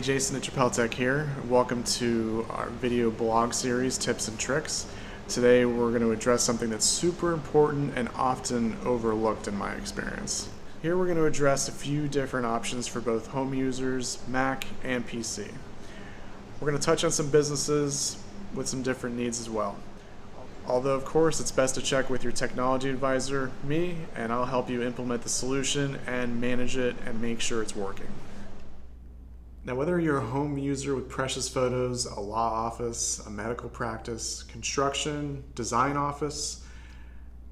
Jason at Tech here. Welcome to our video blog series, Tips and Tricks. Today we're going to address something that's super important and often overlooked in my experience. Here we're going to address a few different options for both home users, Mac and PC. We're going to touch on some businesses with some different needs as well. Although of course it's best to check with your technology advisor, me, and I'll help you implement the solution and manage it and make sure it's working. Now, whether you're a home user with precious photos, a law office, a medical practice, construction, design office,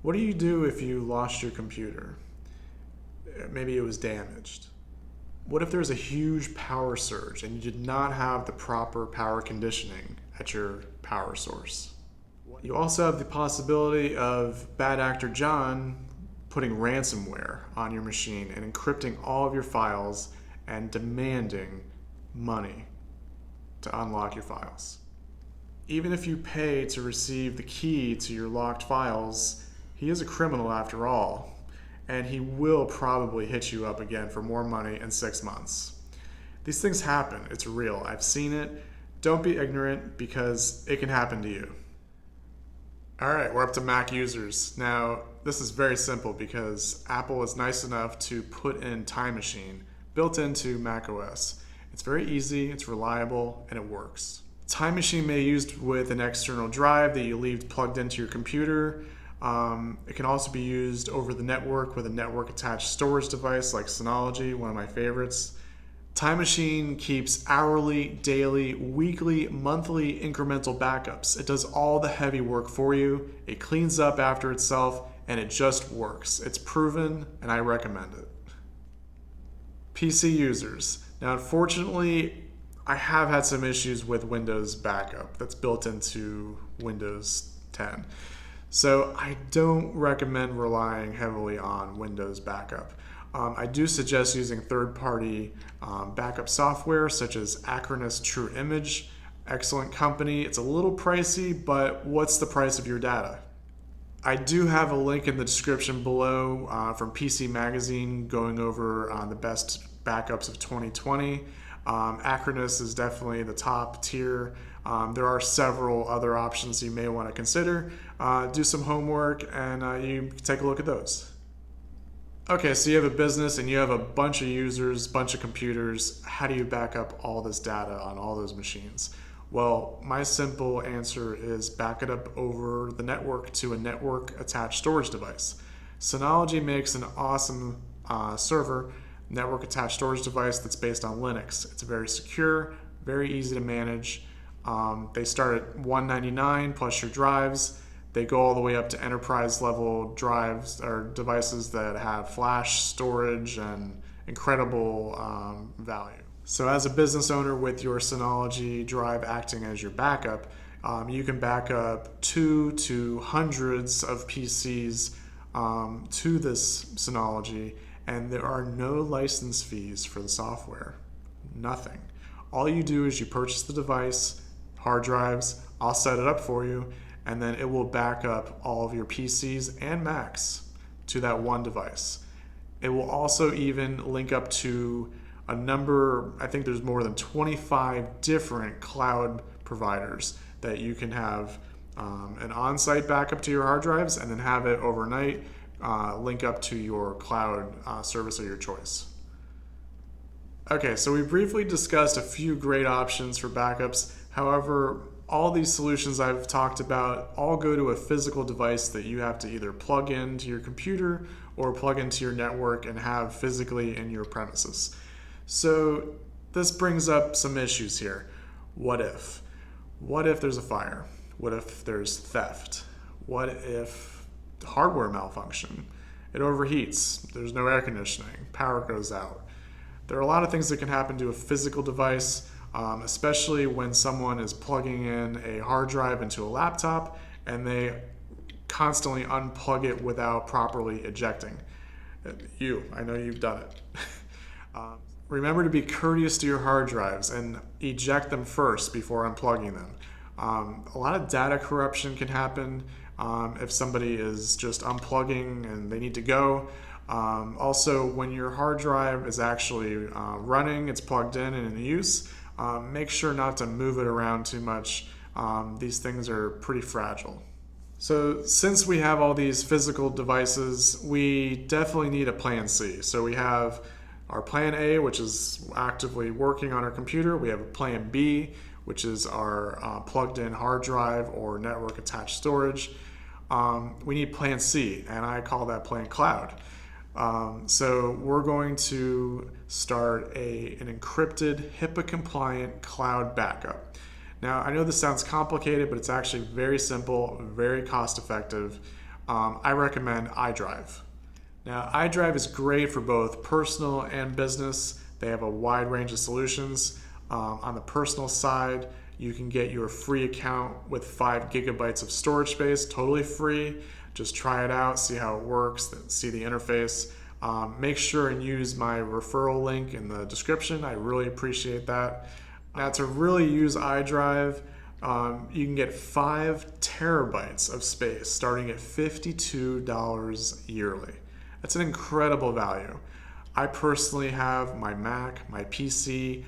what do you do if you lost your computer? Maybe it was damaged. What if there's a huge power surge and you did not have the proper power conditioning at your power source? You also have the possibility of bad actor John putting ransomware on your machine and encrypting all of your files and demanding money to unlock your files. Even if you pay to receive the key to your locked files, he is a criminal after all, and he will probably hit you up again for more money in 6 months. These things happen. It's real. I've seen it. Don't be ignorant because it can happen to you. All right, we're up to Mac users. Now, this is very simple because Apple is nice enough to put in Time Machine built into macOS. It's very easy, it's reliable, and it works. Time Machine may be used with an external drive that you leave plugged into your computer. It can also be used over the network with a network-attached storage device like Synology, one of my favorites. Time Machine keeps hourly, daily, weekly, monthly incremental backups. It does all the heavy work for you. It cleans up after itself, and it just works. It's proven, and I recommend it. PC users. Now, unfortunately, I have had some issues with Windows backup that's built into Windows 10. So I don't recommend relying heavily on Windows backup. I do suggest using third-party backup software such as Acronis True Image. Excellent company. It's a little pricey, but what's the price of your data? I do have a link in the description below from PC Magazine going over the best backups of 2020. Acronis is definitely the top tier. There are several other options you may want to consider. Do some homework and you can take a look at those. Okay, so you have a business and you have a bunch of users, bunch of computers. How do you back up all this data on all those machines? Well, my simple answer is back it up over the network to a network-attached storage device. Synology makes an awesome server network-attached storage device that's based on Linux. It's very secure, very easy to manage. They start at $199 plus your drives. They go all the way up to enterprise-level drives or devices that have flash storage and incredible value. So as a business owner with your Synology drive acting as your backup, you can back up 2 to hundreds of PCs to this Synology, and there are no license fees for the software. Nothing. All you do is you purchase the device, hard drives, I'll set it up for you, and then it will back up all of your PCs and Macs to that one device. It will also even link up to a number, I think there's more than 25 different cloud providers that you can have an on-site backup to your hard drives and then have it overnight link up to your cloud service of your choice. Okay, so we briefly discussed a few great options for backups. However, all these solutions I've talked about all go to a physical device that you have to either plug into your computer or plug into your network and have physically in your premises. So this brings up some issues here. What if? What if there's a fire? What if there's theft? What if hardware malfunction? It overheats, there's no air conditioning, power goes out. There are a lot of things that can happen to a physical device, especially when someone is plugging in a hard drive into a laptop and they constantly unplug it without properly ejecting. I know you've done it. Remember to be courteous to your hard drives and eject them first before unplugging them. A lot of data corruption can happen if somebody is just unplugging and they need to go. Also, when your hard drive is actually running, it's plugged in and in use, make sure not to move it around too much. These things are pretty fragile. So since we have all these physical devices, we definitely need a plan C. So we have our plan A, which is actively working on our computer. We have a plan B, which is our plugged in hard drive or network attached storage. We need plan C, and I call that plan cloud. So we're going to start an encrypted, HIPAA compliant cloud backup. Now, I know this sounds complicated, but it's actually very simple, very cost effective. I recommend IDrive. Now, IDrive is great for both personal and business. They have a wide range of solutions. On the personal side, you can get your free account with 5 gigabytes of storage space, totally free. Just try it out, see how it works, see the interface. Make sure and use my referral link in the description. I really appreciate that. Now, to really use iDrive, you can get 5 terabytes of space starting at $52 yearly. That's an incredible value. I personally have my Mac, my PC,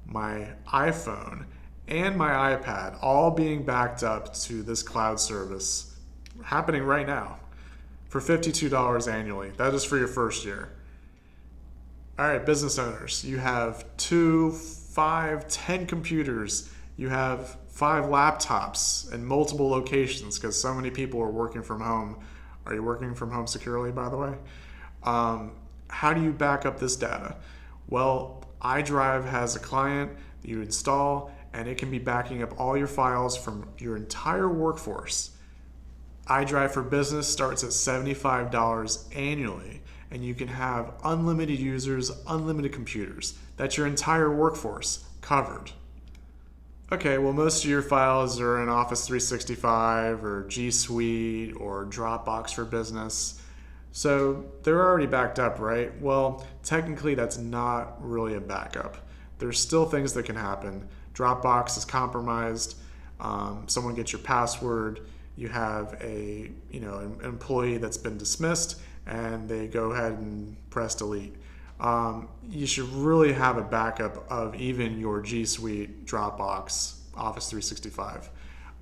my iPhone, and my iPad all being backed up to this cloud service happening right now for $52 annually. That is for your first year. All right, business owners, you have 2, 5, 10 computers. You have 5 laptops in multiple locations because so many people are working from home. Are you working from home securely, by the way? How do you back up this data? Well, iDrive has a client that you install, and it can be backing up all your files from your entire workforce. iDrive for Business starts at $75 annually, and you can have unlimited users, unlimited computers. That's your entire workforce covered. Okay, well, most of your files are in Office 365 or G Suite or Dropbox for Business. So they're already backed up, right? Well, technically that's not really a backup. There's still things that can happen. Dropbox is compromised. Someone gets your password. You have an employee that's been dismissed, and they go ahead and press delete. You should really have a backup of even your G Suite, Dropbox, Office 365.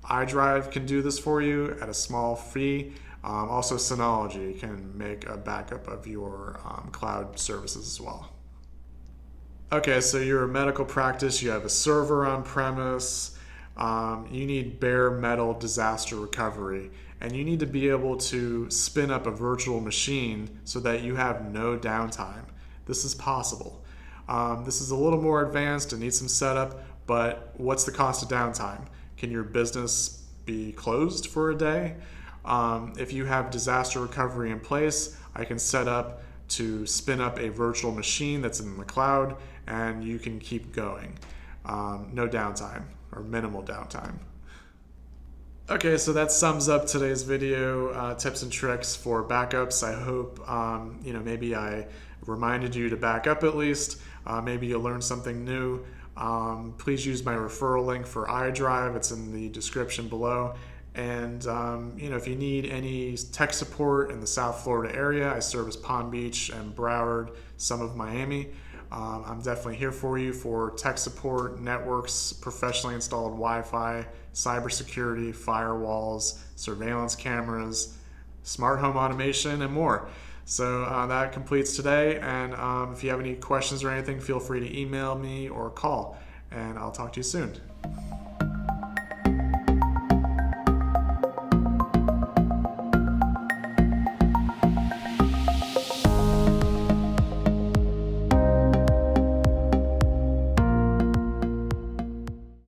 iDrive can do this for you at a small fee. Also, Synology can make a backup of your cloud services as well. Okay, so you're a medical practice, you have a server on premise, you need bare metal disaster recovery, and you need to be able to spin up a virtual machine so that you have no downtime. This is possible. This is a little more advanced and needs some setup, but what's the cost of downtime? Can your business be closed for a day? If you have disaster recovery in place, I can set up to spin up a virtual machine that's in the cloud, and you can keep going. No downtime or minimal downtime. Okay, so that sums up today's video, tips and tricks for backups. I hope maybe I reminded you to back up at least. Maybe you learned something new. Please use my referral link for iDrive. It's in the description below. And if you need any tech support in the South Florida area, I service Palm Beach and Broward, some of Miami. I'm definitely here for you for tech support, networks, professionally installed Wi-Fi, cybersecurity, firewalls, surveillance cameras, smart home automation, and more. So that completes today. And if you have any questions or anything, feel free to email me or call. And I'll talk to you soon.